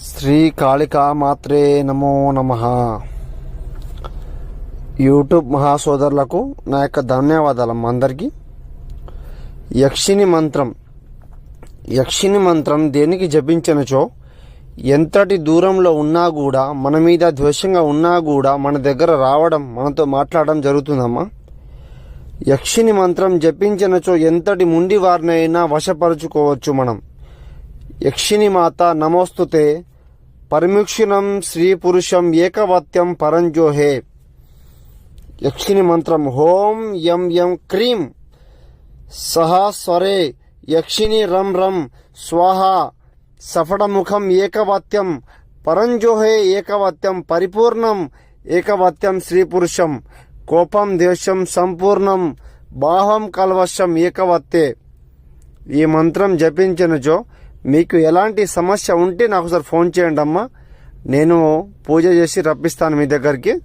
శ్రీ కాళికా మాత్రే నమో నమః. యూట్యూబ్ మహాసోదరులకు నా యొక్క ధన్యవాదాలమ్మ. అందరికీ యక్షిని మంత్రం దేనికి జపించనచో ఎంతటి దూరంలో ఉన్నా కూడా, మన మీద ద్వేషంగా ఉన్నా కూడా మన దగ్గర రావడం, మనతో మాట్లాడడం జరుగుతుందమ్మా. యక్షిని మంత్రం జపించనచో ఎంతటి ముండి వారినైనా వశపరుచుకోవచ్చు మనం. యక్షిని మాత నమోస్తుతే పరిముక్షిణం శ్రీ పురుషం ఏకవత్యం పరంజోహే. యక్షిని మంత్రం హోం యం యం క్రీం సహస్వరే యక్షిని రం రం స్వాహ సఫడముఖం ఏకవత్యం పరంజోహే ఏకవత్యం పరిపూర్ణం ఏకవత్యం శ్రీ పురుషం కోపం ద్వేషం సంపూర్ణం బాహం కల్వశం ఏకవత్తే. ఈ మంత్రం జపించినచో మీకు ఎలాంటి సమస్య ఉంటే నాకు ఒకసారి ఫోన్ చేయండి అమ్మా. నేను పూజ చేసి రప్పిస్తాను మీ దగ్గరికి.